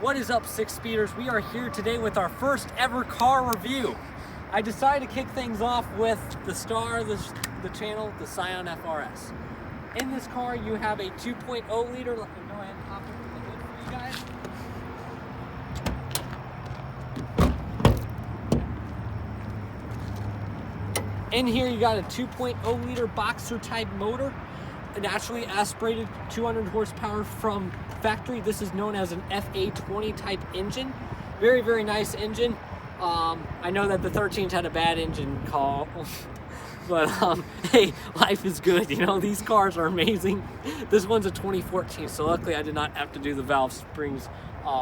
What is up, six speeders? We are here today with our first ever car review. I decided to kick things off with the star of the channel, the Scion FR-S. In this car, you have a 2.0 liter. Let me go ahead and pop open the hood for you guys. In here, you got a 2.0 liter boxer type motor, a naturally aspirated 200 horsepower from factory. This is known as an FA20 type engine. Very, very nice engine. I know that the 13s had a bad engine call, but hey, life is good, you know. These cars are amazing. This one's a 2014, so luckily I did not have to do the valve springs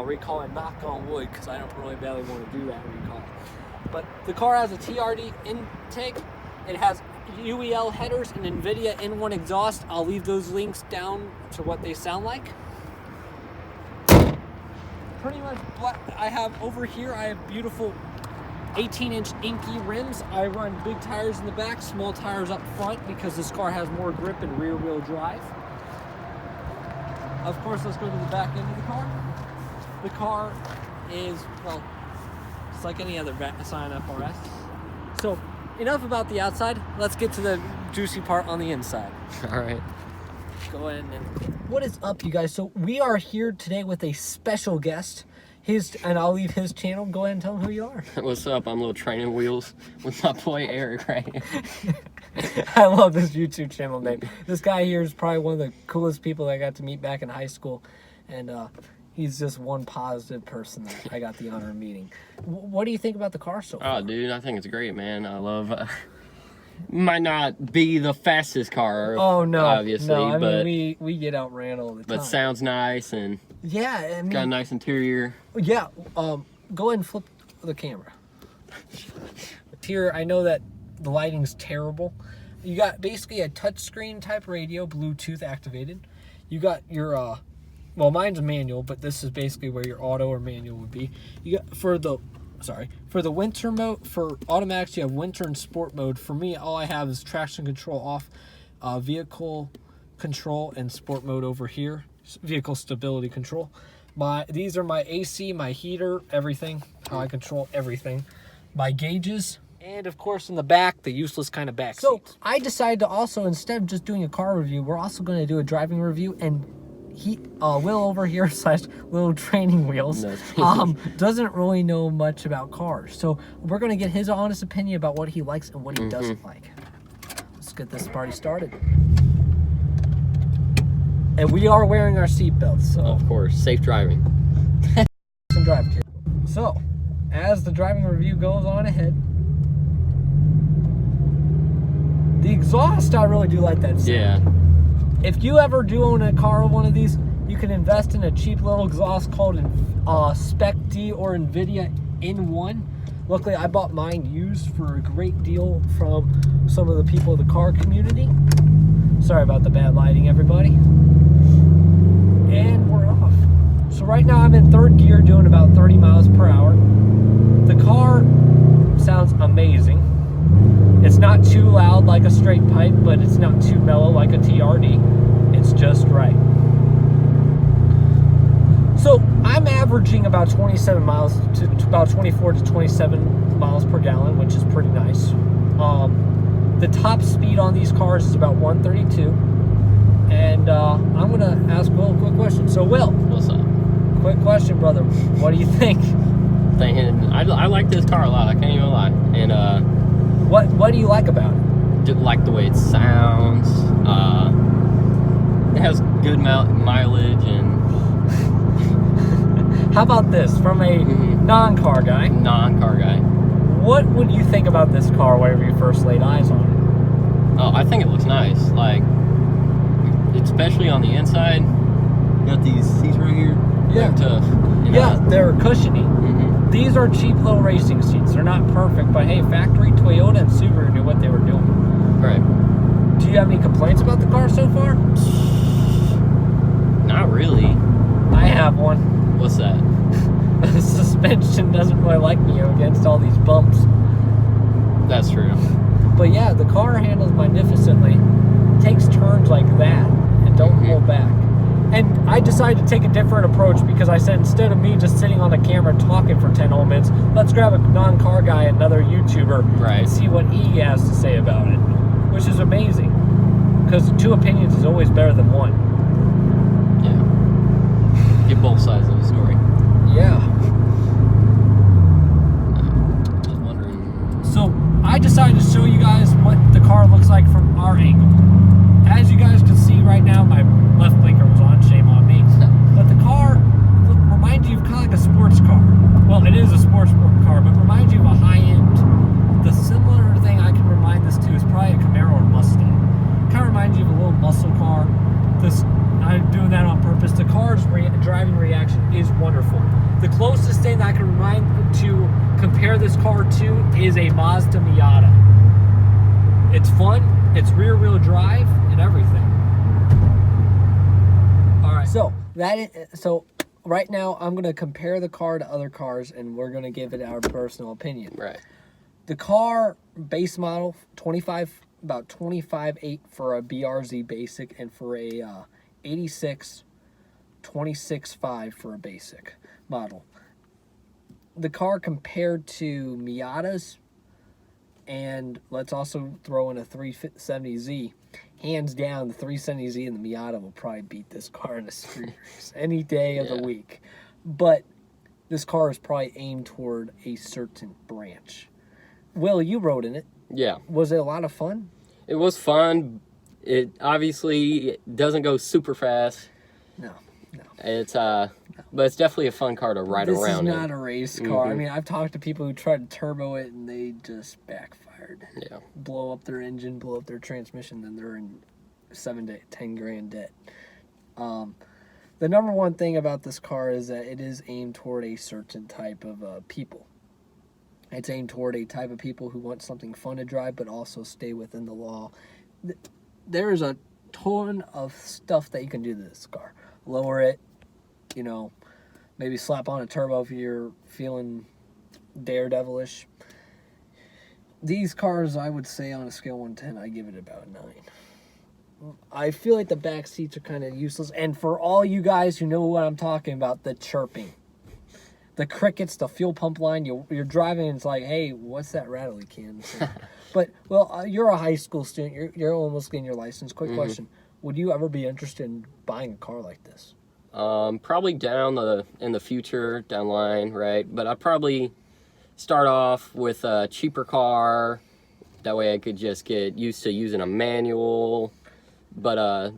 recall, and knock on wood, because I don't really badly want to do that recall. But the car has a TRD intake. It has UEL headers and NVIDIA in-one exhaust. I'll leave those links down to what they sound like. Pretty much black. I have over here, I have beautiful 18-inch inky rims. I run big tires in the back, small tires up front, because this car has more grip and rear-wheel drive. Of course, let's go to the back end of the car. The car is, well, it's like any other Scion FR-S. So, enough about the outside. Let's get to the juicy part on the inside. All right. Go ahead and... What is up, you guys? So we are here today with a special guest. And I'll leave his channel. Go ahead and tell him who you are. What's up? I'm Little Training Wheels with my boy Eric right here. I love this YouTube channel name. This guy here is probably one of the coolest people I got to meet back in high school. And he's just one positive person that I got the honor of meeting. What do you think about the car so far? Oh, dude, I think it's great, man. I love... might not be the fastest car, obviously, no, I but mean, we get outran all the time. But sounds nice, and yeah, I mean, got a nice interior. Yeah, go ahead and flip the camera. Here, I know that the lighting's terrible. You got basically a touchscreen type radio, Bluetooth activated. You got your, well, mine's manual, but this is basically where your auto or manual would be. You got for the winter mode, for automatics, you have winter and sport mode. For me, all I have is traction control off, vehicle control, and sport mode over here, vehicle stability control. These are my AC, my heater, everything, how I control everything. My gauges, and of course in the back, the useless kind of back seats. So I decided to also, instead of just doing a car review, we're also going to do a driving review, and Will over here / Little Training Wheels doesn't really know much about cars, so we're going to get his honest opinion about what he likes and what he doesn't like. Let's get this party started. And we are wearing our seatbelts, so of course, safe driving. Drive here. So as the driving review goes on ahead, the exhaust, I really do like that sound. Yeah. If you ever do own a car, one of these, you can invest in a cheap little exhaust called Spec D or NVIDIA in-one. Luckily, I bought mine used for a great deal from some of the people of the car community. Sorry about the bad lighting, everybody. And we're off. So right now I'm in third gear doing about 30 miles per hour. The car sounds amazing. It's not too loud like a straight pipe, but it's not too mellow like a TRD. It's just right. So I'm averaging about 27 miles to about 24 to 27 miles per gallon, which is pretty nice. The top speed on these cars is about 132. And I'm gonna ask Will a quick question. So Will, What's up? Quick question, brother. What do you think? I like this car a lot. I can't even lie. And what do you like about it? just like the way it sounds. It has good mileage, and how about this from a non-car guy? What would you think about this car whenever you first laid eyes on it? Oh, I think it looks nice. Like, especially on the inside. You got these seats right here. Yeah, they're cushiony. These are cheap little racing seats. They're not perfect, but hey, factory Toyota and Subaru knew what they were doing. Right. Do you have any complaints about the car so far? Not really. I have one. What's that? The suspension doesn't really like me against all these bumps. That's true. But yeah, the car handles magnificently. Takes turns like that and don't hold back. And I decided to take a different approach because I said, instead of me just sitting on the camera talking for 10 whole minutes, let's grab a non-car guy, another YouTuber, and see what he has to say about it, which is amazing. Because 2 opinions is always better than 1. Yeah. Get both sides of the story. Yeah. Just wondering. So I decided to show you guys what the car looks like from our angle. As you guys can see right now, my left blinker was on, shame on me. But the car reminds you of kind of like a sports car. Well, it is a sports car, but reminds you of a high-end. The similar thing I can remind this to is probably a Camaro or Mustang. Kind of reminds you of a little muscle car. I'm doing that on purpose. The car's driving reaction is wonderful. The closest thing I can compare this car to is a Mazda Miata. It's fun, it's rear-wheel drive, and everything. All right, so right now I'm going to compare the car to other cars, and we're going to give it our personal opinion. Right. The car base model, about 25.8 for a BRZ basic, and for a 86, 26.5 for a basic model. The car compared to Miatas, and let's also throw in a 370Z. Hands down, the 370Z and the Miata will probably beat this car in a street race any day of the week. But this car is probably aimed toward a certain branch. Will, you rode in it. Yeah. Was it a lot of fun? It was fun. It obviously doesn't go super fast. No. It's but it's definitely a fun car to ride around in. This is not a race car. I mean, I've talked to people who tried to turbo it and they just backfired. Yeah. Blow up their engine, blow up their transmission, then they're in 7 to 10 grand debt. The number one thing about this car is that it is aimed toward a certain type of people. It's aimed toward a type of people who want something fun to drive, but also stay within the law. There is a ton of stuff that you can do to this car. Lower it, maybe slap on a turbo if you're feeling daredevilish. These cars, I would say on a scale of 1 to 10, I give it about a 9. I feel like the back seats are kind of useless. And for all you guys who know what I'm talking about, the chirping. The crickets, the fuel pump line, you're driving and it's like, hey, what's that rattly can? But, well, you're a high school student. You're almost getting your license. Quick question. Would you ever be interested in buying a car like this? Probably in the future, down the line, right? But I'd probably start off with a cheaper car. That way I could just get used to using a manual. But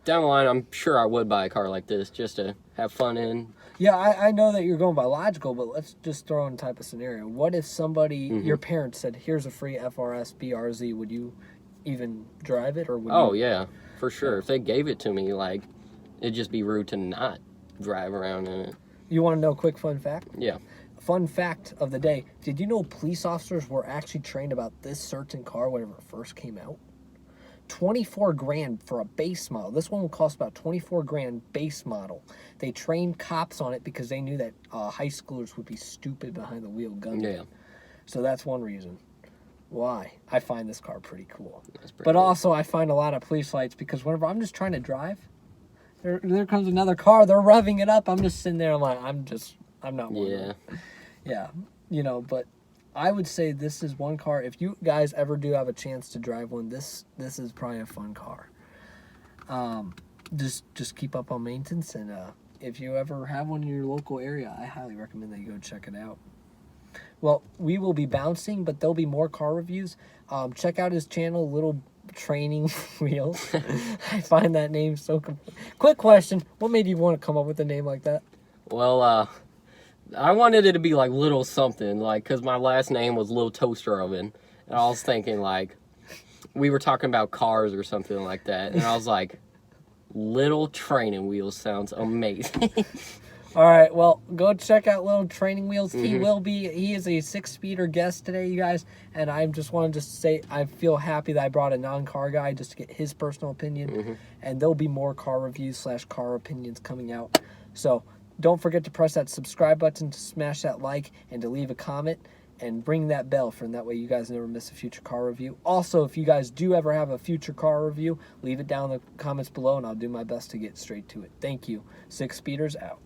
down the line, I'm sure I would buy a car like this just to have fun in. Yeah, I know that you're going by logical, but let's just throw in a type of scenario. What if somebody, your parents said, here's a free FRS BRZ, would you even drive it? Or would you? Yeah, for sure. If they gave it to me, it'd just be rude to not drive around in it. You want to know a quick fun fact? Yeah. Fun fact of the day. Did you know police officers were actually trained about this certain car whenever it first came out? 24 grand for a base model. This one will cost about 24 grand base model. They trained cops on it because they knew that high schoolers would be stupid behind the wheel gunning. Yeah. So that's one reason why I find this car pretty cool. But also I find a lot of police lights because whenever I'm just trying to drive, there comes another car, they're revving it up. I'm just sitting there, I'm like, I'm not one. Yeah. But I would say this is one car. If you guys ever do have a chance to drive one, this is probably a fun car. Just keep up on maintenance, and if you ever have one in your local area, I highly recommend that you go check it out. Well, we will be bouncing, but there'll be more car reviews. Check out his channel, Little Training Wheels. I find that name so Quick question, what made you want to come up with a name like that? Well, I wanted it to be like Little something, because my last name was Little Toaster Oven. And I was thinking, we were talking about cars or something like that. And I was like, Little Training Wheels sounds amazing. All right, well, go check out Little Training Wheels. He is a 6-speeder guest today, you guys. And I just wanted to say I feel happy that I brought a non-car guy just to get his personal opinion. And there'll be more car reviews / car opinions coming out. So don't forget to press that subscribe button, to smash that like, and to leave a comment. and ring that bell for that way you guys never miss a future car review. Also, if you guys do ever have a future car review, leave it down in the comments below and I'll do my best to get straight to it. Thank you. 6 Speeders out.